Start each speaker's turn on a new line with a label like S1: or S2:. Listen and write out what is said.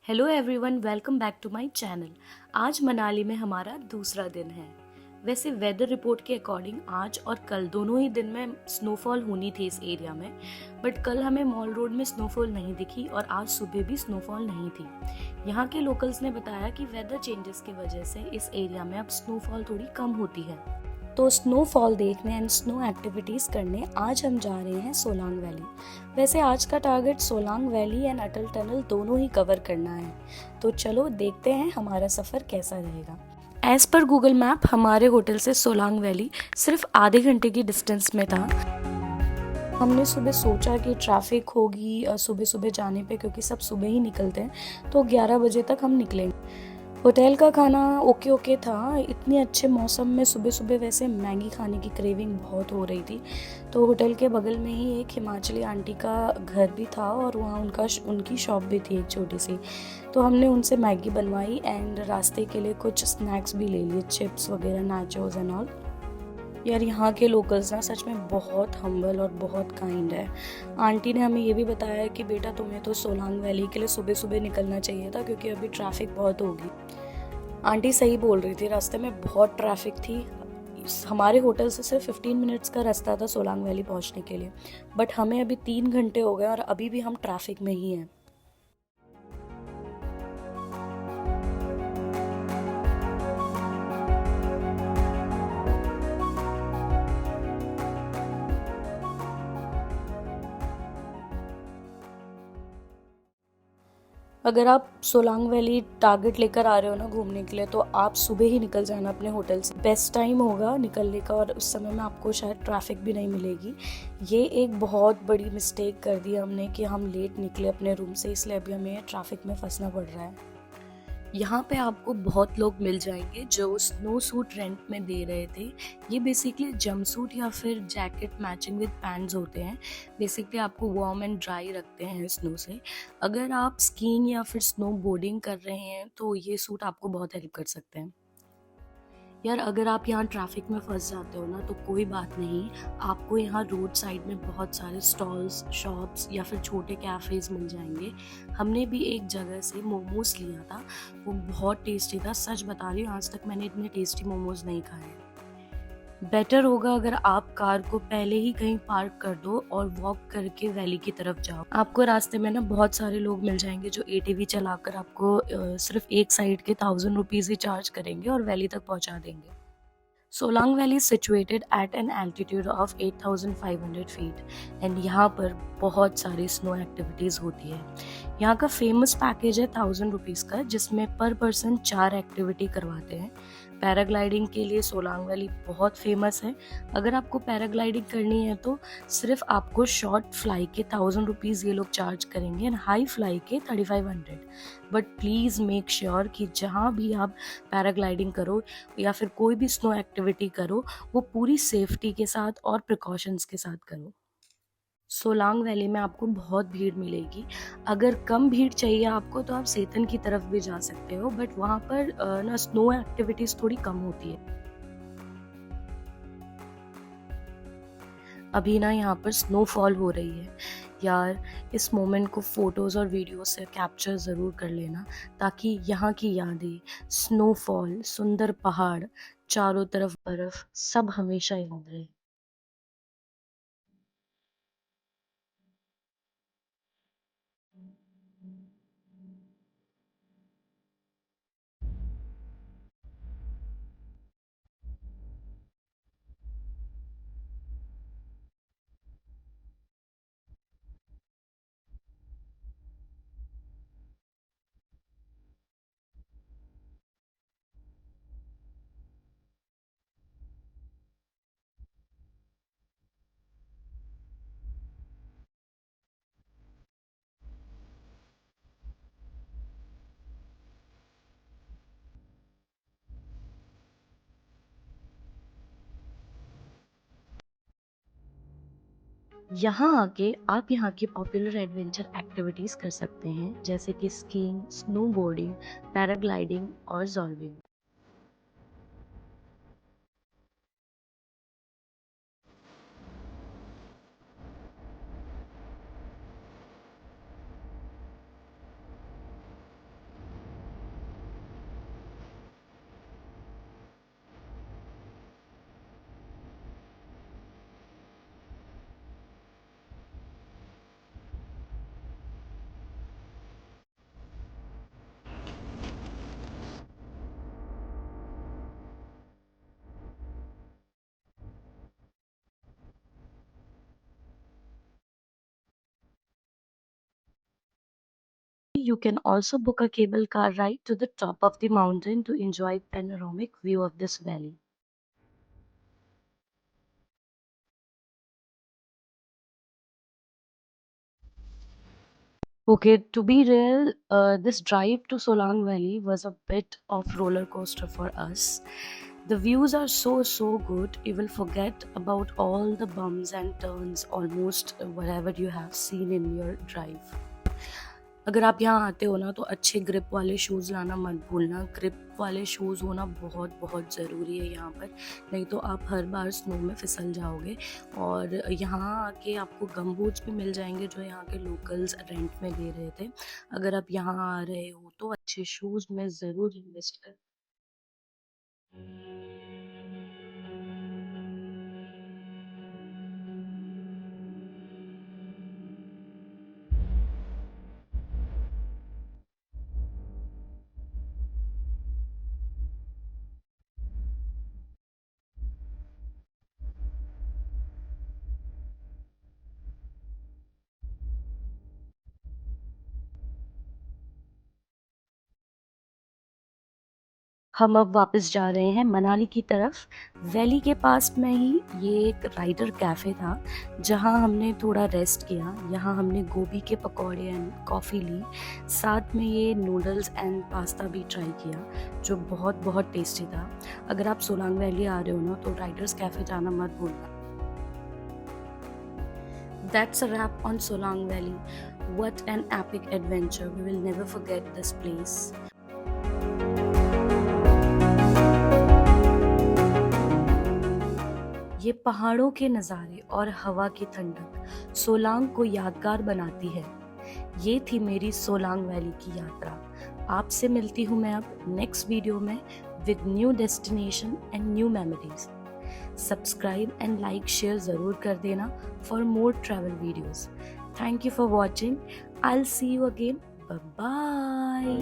S1: Hello everyone, welcome back to my channel. आज मनाली में हमारा दूसरा दिन है। वैसे वेदर रिपोर्ट के अकॉर्डिंग आज और कल दोनों ही दिन में स्नोफॉल होनी थी इस एरिया में, बट कल हमें मॉल रोड में स्नोफॉल नहीं दिखी और आज सुबह भी स्नोफॉल नहीं थी। यहाँ के लोकल्स ने बताया कि वेदर चेंजेस की वजह से इस एरिया में अब स्नोफॉल थोड़ी कम होती है। तो स्नोफॉल देखने एंड स्नो एक्टिविटीज़ करने आज हम जा रहे हैं सोलांग वैली। वैसे आज का target Solang valley and Atal tunnel दोनों ही कवर करना है। तो चलो देखते हैं हमारा सफ़र कैसा रहेगा। एज़ पर गूगल मैप हमारे होटल से सोलांग वैली सिर्फ आधे घंटे की डिस्टेंस में था। हमने सुबह सोचा कि ट्रैफिक होगी सुबह सुबह जाने पे, क्योंकि सब सुबह ही निकलते हैं, तो 11 बजे तक हम निकलेंगे। होटल का खाना ओके ओके था। इतने अच्छे मौसम में सुबह सुबह वैसे मैगी खाने की क्रेविंग बहुत हो रही थी। तो होटल के बगल में ही एक हिमाचली आंटी का घर भी था और वहाँ उनकी शॉप भी थी एक छोटी सी। तो हमने उनसे मैगी बनवाई एंड रास्ते के लिए कुछ स्नैक्स भी ले लिए, चिप्स वगैरह, नाचोस एंड ऑल। यार यहाँ के लोकल्स ना सच में बहुत हम्बल और बहुत काइंड है। आंटी ने हमें ये भी बताया कि बेटा तुम्हें तो सोलांग वैली के लिए सुबह सुबह निकलना चाहिए था, क्योंकि अभी ट्रैफिक बहुत होगी। आंटी सही बोल रही थी, रास्ते में बहुत ट्रैफिक थी। हमारे होटल से सिर्फ 15 मिनट्स का रास्ता था सोलांग वैली पहुंचने के लिए, बट हमें अभी 3 घंटे हो गए और अभी भी हम ट्रैफिक में ही हैं। अगर आप सोलांग वैली टारगेट लेकर आ रहे हो ना घूमने के लिए, तो आप सुबह ही निकल जाना अपने होटल से। बेस्ट टाइम होगा निकलने का और उस समय में आपको शायद ट्रैफिक भी नहीं मिलेगी। ये एक बहुत बड़ी मिस्टेक कर दी हमने कि हम लेट निकले अपने रूम से, इसलिए अभी हमें ट्रैफिक में फंसना पड़ रहा है। यहाँ पे आपको बहुत लोग मिल जाएंगे जो स्नो सूट रेंट में दे रहे थे। ये बेसिकली जंप सूट या फिर जैकेट मैचिंग विद पैंट्स होते हैं। बेसिकली आपको वार्म एंड ड्राई रखते हैं स्नो से। अगर आप स्कीइंग या फिर स्नो बोर्डिंग कर रहे हैं तो ये सूट आपको बहुत हेल्प कर सकते हैं। यार अगर आप यहाँ ट्रैफिक में फंस जाते हो ना तो कोई बात नहीं, आपको यहाँ रोड साइड में बहुत सारे स्टॉल्स, शॉप्स या फिर छोटे कैफ़ेज़ मिल जाएंगे। हमने भी एक जगह से मोमोज लिया था, वो बहुत टेस्टी था। सच बता रही हूँ, आज तक मैंने इतने टेस्टी मोमोज नहीं खाए। बेटर होगा अगर आप कार को पहले ही कहीं पार्क कर दो और वॉक करके वैली की तरफ जाओ। आपको रास्ते में ना बहुत सारे लोग मिल जाएंगे जो एटीवी चलाकर आपको सिर्फ एक साइड के 1000 रुपीज़ ही चार्ज करेंगे और वैली तक पहुंचा देंगे। Solang valley is situated at an altitude of 8,500 feet and यहाँ पर बहुत सारी स्नो एक्टिविटीज़ होती है। यहाँ का फेमस पैकेज है 1000 रुपीज़ का, जिसमें पर पर्सन 4 एक्टिविटी करवाते हैं। पैराग्लाइडिंग के लिए सोलांग वैली बहुत फेमस है। अगर आपको पैराग्लाइडिंग करनी है तो सिर्फ आपको शॉर्ट फ्लाई के 1000 रुपीज़ ये लोग चार्ज करेंगे एंड हाई फ्लाई के 3500। बट प्लीज़ मेक श्योर कि जहाँ भी आप पैराग्लाइडिंग करो या फिर कोई भी स्नो एक्टिविटी करो, वो पूरी सेफ्टी के साथ और प्रिकॉशंस के साथ करो। सोलांग वैली में आपको बहुत भीड़ मिलेगी। अगर कम भीड़ चाहिए आपको तो आप सेतन की तरफ भी जा सकते हो, बट वहाँ पर ना स्नो एक्टिविटीज़ थोड़ी कम होती है। अभी ना यहाँ पर स्नोफॉल हो रही है। यार इस मोमेंट को फ़ोटोज़ और वीडियो से कैप्चर ज़रूर कर लेना, ताकि यहाँ की यादें, स्नोफॉल, सुंदर पहाड़, चारों तरफ बर्फ़, सब हमेशा याद रहे। यहाँ आके आप यहाँ की पॉपुलर एडवेंचर एक्टिविटीज़ कर सकते हैं, जैसे कि स्कीइंग, स्नो बोर्डिंग, पैराग्लाइडिंग और जॉल्विंग। You can also book a cable car ride to the top of the mountain to enjoy panoramic view of this valley. Okay, to be real, this drive to Solang Valley was a bit of roller coaster for us. The views are so good, you will forget about all the bumps and turns almost whatever you have seen in your drive. अगर आप यहाँ आते हो ना तो अच्छे grip वाले shoes लाना मत भूलना। ग्रिप वाले शूज़ होना बहुत बहुत ज़रूरी है यहाँ पर, नहीं तो आप हर बार स्नो में फिसल जाओगे। और यहाँ आके आपको गम बूट्स भी मिल जाएंगे जो यहाँ के लोकल्स रेंट में दे रहे थे। अगर आप यहाँ आ रहे हो तो अच्छे शूज़ में ज़रूर इन्वेस्ट करें। हम अब वापस जा रहे हैं मनाली की तरफ। वैली के पास में ही ये एक राइडर कैफ़े था जहाँ हमने थोड़ा रेस्ट किया। यहाँ हमने गोभी के पकौड़े एंड कॉफ़ी ली, साथ में ये नूडल्स एंड पास्ता भी ट्राई किया जो बहुत बहुत टेस्टी था। अगर आप सोलांग वैली आ रहे हो ना तो राइडर्स कैफ़े जाना मत भूलना। That's a wrap on Solang Valley. What an epic adventure. We will never forget this place. ये पहाड़ों के नज़ारे और हवा की ठंडक सोलांग को यादगार बनाती है। ये थी मेरी सोलांग वैली की यात्रा। आपसे मिलती हूँ मैं अब नेक्स्ट वीडियो में with new destination and new memories. Subscribe and like share ज़रूर कर देना for more travel videos. Thank you for watching. I will see you again. Bye bye.